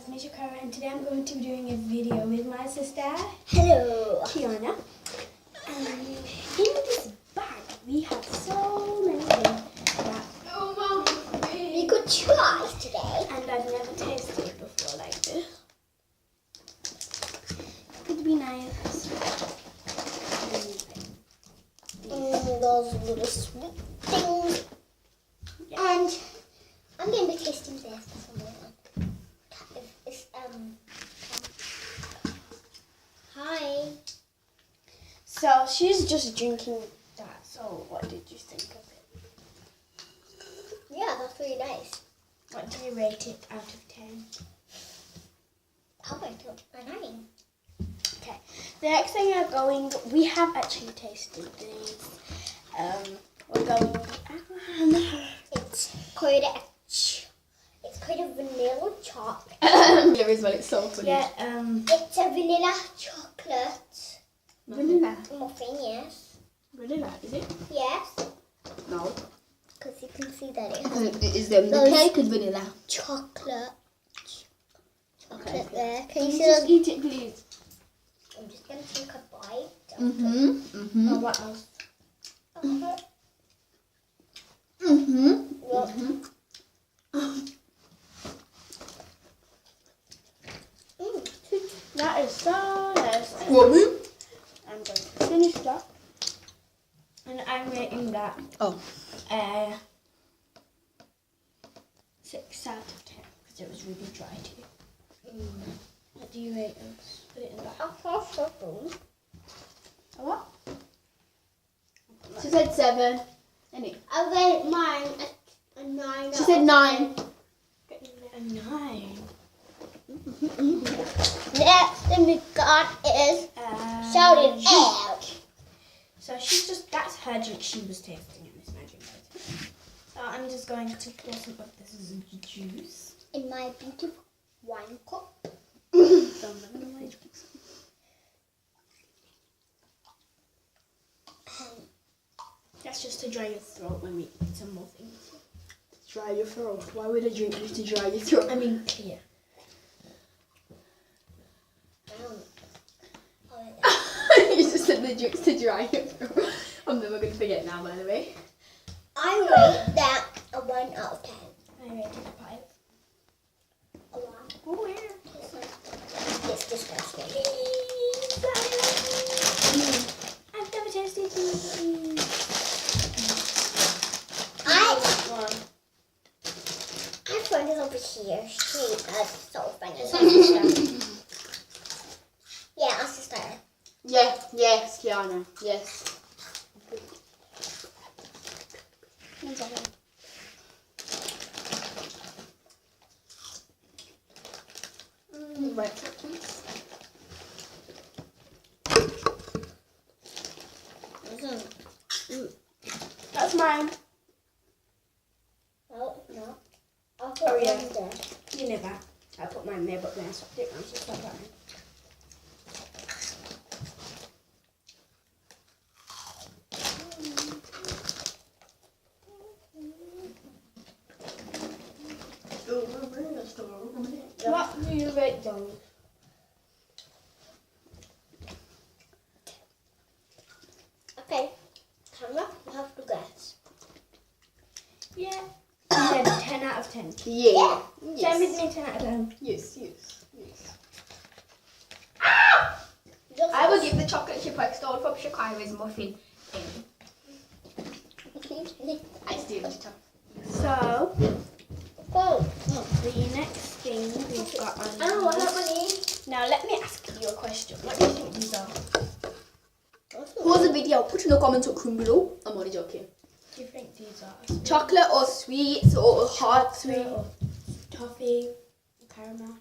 it's me, Shakara, and today I'm going to be doing a video with my sister. Hello. Tiana. In this bag, we have so many things that We could try today. and I've never tasted it before like this. Could be nice. Those little sweet things. Yeah. And I'm going to be tasting this for some reason. It's, hi. So she's just drinking that. So what did you think of it? Yeah, that's really nice. What do you rate it out of 10? I'll rate it a 9. Okay. The next thing we have actually tasted these. We're going. It's kind of vanilla chocolate. There is, well, it's so funny. Yeah. It's a vanilla chocolate Vanilla. muffin, yes. Vanilla, is it? Yes. No. Because you can see that it has It is the cake is vanilla. chocolate. Okay. There. Can you Can you see just those? eat it, please? I'm just going to take a bite. Oh, what else? Well, That is so nice. What? I'm going to finish that. And I'm rating that Oh. 6 out of 10 because it was really dry too. What do you rate it? Put it in that. A what? She said 7. Any? I rate mine a 9. She said 9. A 9. Next thing we got is shout it out. So she's just, that's her drink she was tasting and it's my drink. So I'm just going to pour some of this juice. In my beautiful wine cup. That's just to dry your throat when we eat some more things. Dry your throat. Why would a drink use to dry your throat? I mean clear. You just said the drinks to dry your throat. I'm never going to forget now, by the way. I rate that a 1 out of 10. I rated a 5. A 1. Oh, yeah. It's disgusting. I've never tasted these. My friend is over here. She is so funny. Yeah, our sister. Yes, Kiana. Yes. Right. That's mine. Oh, no. I'll put Oh, yeah. one there. You know that. I put mine there, but then I swapped it around, so it's like that. What do you rate those? Okay. Camera, you have to guess. Yeah. You said 10 out of 10. Yeah. Same with me, 10 out of 10. Yes. Look I will give the chocolate chip I stole from Shakira's muffin I steal it. So, Oh, the next thing we've got on oh, I this. have money. Now, let me ask you a question. What do you think these are? Pause the video, put in the comment section below. I'm only joking. Do you think these are Chocolate or sweets or hot sweet sweet? or toffee, caramel?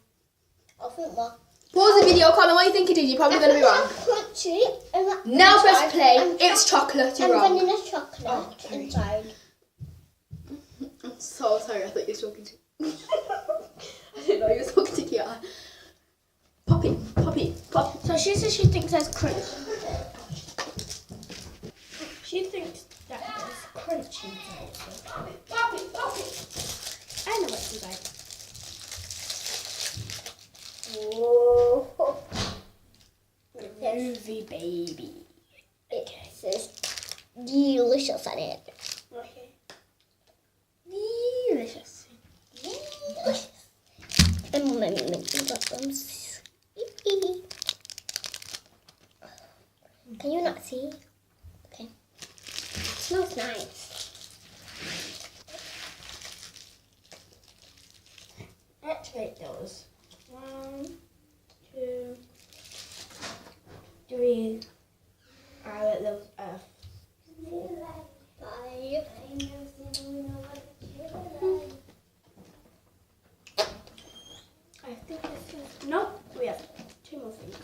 I think that. Pause the video, comment what you think it is. You're probably going to be wrong. Crunchy. And Now press play. and- It's chocolate. You're and wrong. vanilla chocolate Okay. inside. I'm so sorry. I thought you were talking to. I didn't know you were talking to Kiara. Pop it. So she says she thinks there's crunch. She thinks that there's crunch inside. So. Pop it. I know what's inside. Whoa. Movie baby. It says delicious on it. Okay. Delicious. Delicious. And making buttons. Can you not see? Okay. Smells nice. Let's rate those. 1, 2, 3. I rate those F. 5. I think this is... Nope, we have 2 more things.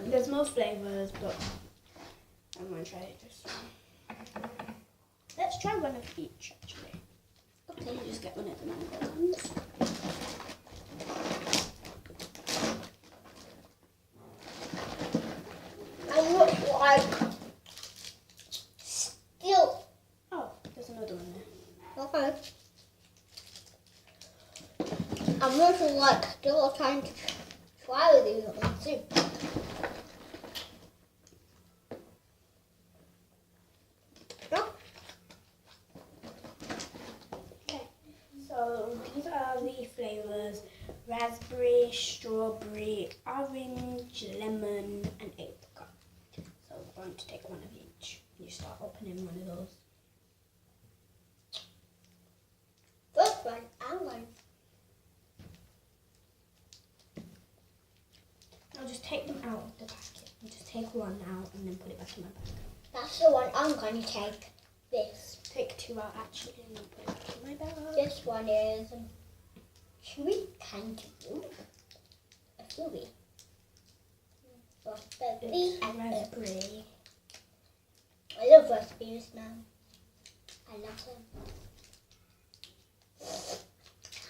There's more flavours, but I'm going to try this one. Let's try one of each, actually. Okay, you just get one of the mango ones. I look like still. Oh, there's another one there. Okay. I'm looking like still trying to try with these ones too. So these are the flavours: raspberry, strawberry, orange, lemon and apricot. So we're going to take one of each. You start opening one of those. First one, I'm going. I'll just take them out of the packet. I'll just take one out and then put it back in my bag. That's the one I'm going to take. This. Take 2 out actually and then put it back in my bag. This one is chewy cantaloupe. A chewy. Raspberry It's and raspberry. I love raspberries now. I love them.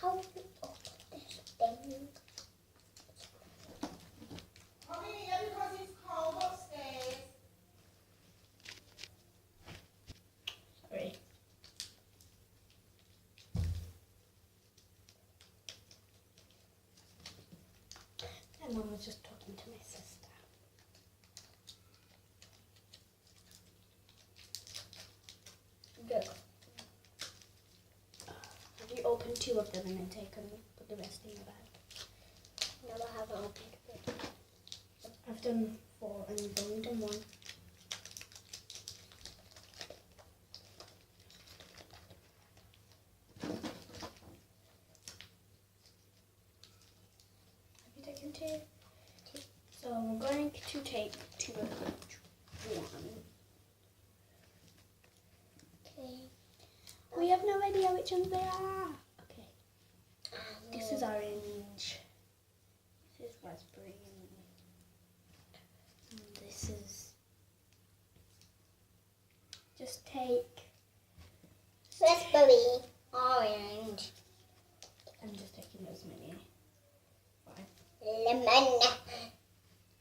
How do you open this thing? Sorry. And Mum was just talking to my sister. Good. Have you opened 2 of them and then taken put the rest in your bag? No, I haven't opened it. I've done 4 and you've only done 1. Have you taken 2? So we're going to take 2 of each one. Okay. We have no idea which ones they are. Okay. This is orange. This is raspberry. And this is... Just take... Raspberry, orange, I'm just taking those many. 5. lemon.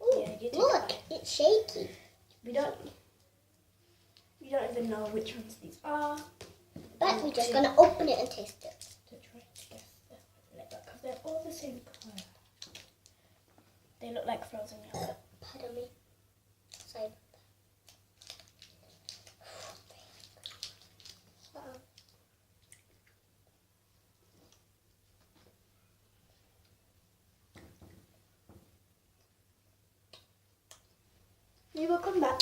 Ooh, Yeah, you take look, 5. it's shaky. We don't even know which ones these are. But we're just gonna open it and taste it. To try to guess the flavor because they're all the same colour. They look like frozen yogurt. Pardon me. Sorry. We will come back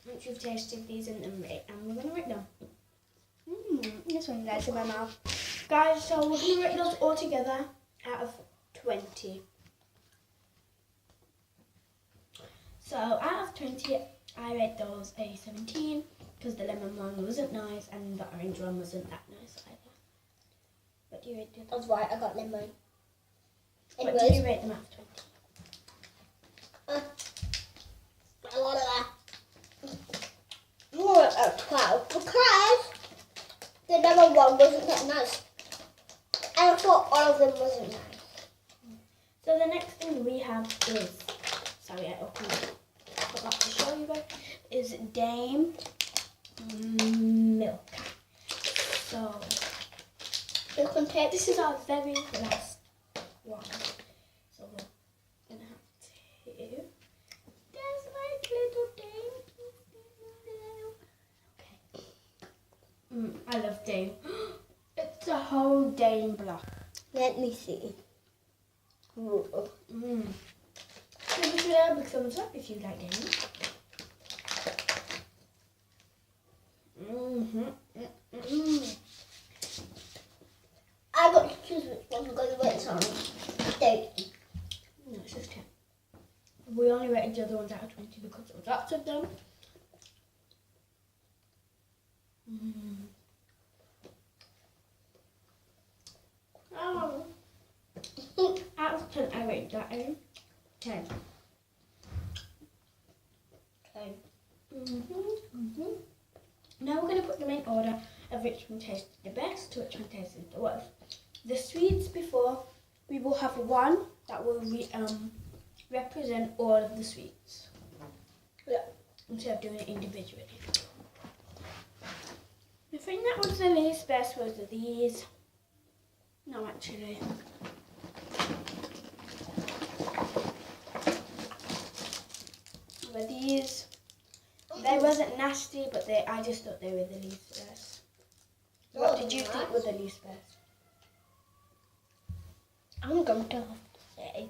once you've tasted these and then rate, and we're gonna rate them. This one's nice in my mouth, guys. So we're gonna rate those all together out of 20. So out of 20, I rate those a 17 because the lemon one wasn't nice and the orange one wasn't that nice either. What do you rate them? That's right, I got lemon. What do you rate them out of 20? A lot of that. More of 12 because the lemon one wasn't that nice. And I thought all of them wasn't nice. So the next thing we have is sorry, I forgot to show you guys, is Dame Milk. So You can take this is our very last one. So we're gonna have to. There's like little Dame. Okay. I love Dame. It's a whole Dame block. Let me see. Ooh. Give it a big thumbs up if you like Dame. I got to choose which one because it's on. Date. No, it's just 10. We only rated the other ones out of 20 because there was lots of them. Oh. Out of 10, I rated that in 10. Okay. Now we're going to put them in order of which one tasted the best to which one tasted the worst. The sweets before, we will have one that will represent all of the sweets. Yeah. Instead of doing it individually. The thing that was the least best was these. No, actually. But these, they wasn't nasty, but I just thought they were the least best. What did you think were the least best? I'm going to have to say.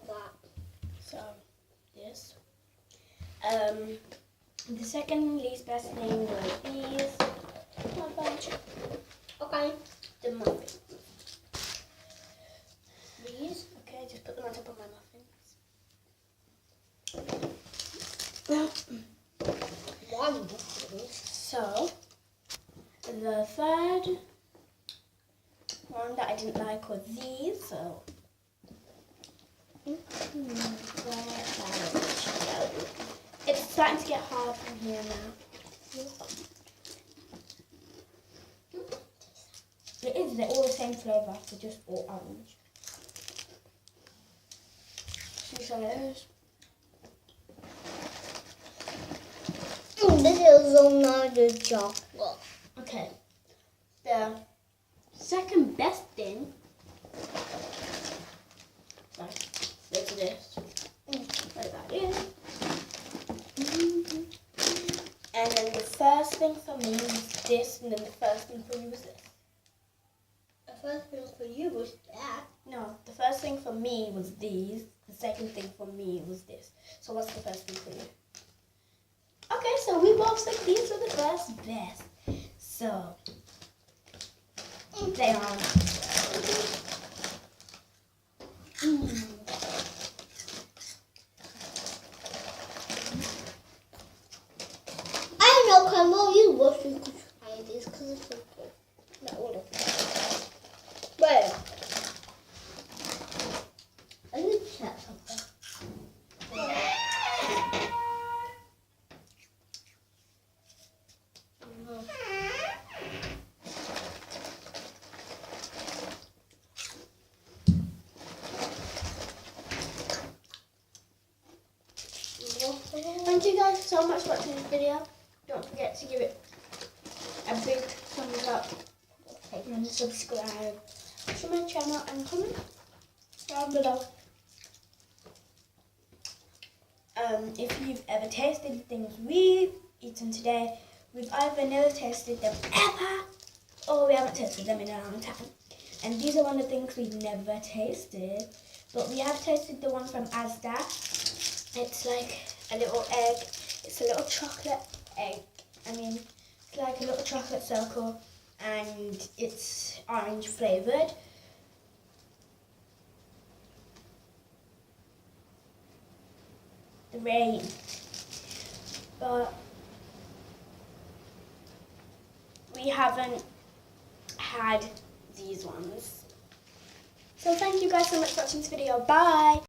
That. So, this. The second least best thing was these. Not a bunch. Okay. The muffins. These. Okay, just put them on top of my muffins. Wonderful. So, the third one that I didn't like was these. So, it's starting to get hard from here now. It is, they're all the same flavour, they're just all orange. See some of those. This is another chocolate. Okay, the second best thing, sorry, look at this, like that is. And then the first thing for me was this, and then the first thing for you was this. The first thing for you was that. No, the first thing for me was these, the second thing for me was this. So what's the first thing for you? Okay, so we both said these were the first best. So, they are. I don't know, Carmel, you wish you could try this because it's so cool. Not all of them. Wait. I need to check something. Thank you guys so much for watching this video. Don't forget to give it a big thumbs up and subscribe to my channel and comment down below. If you've ever tasted things we've eaten today, we've either never tasted them ever or we haven't tasted them in a long time. And these are one of the things we've never tasted, but we have tasted the one from Asda. It's like a little egg. It's a little chocolate egg. I mean, it's like a little chocolate circle and it's orange flavoured. The rain. But we haven't had these ones. So thank you guys so much for watching this video. Bye!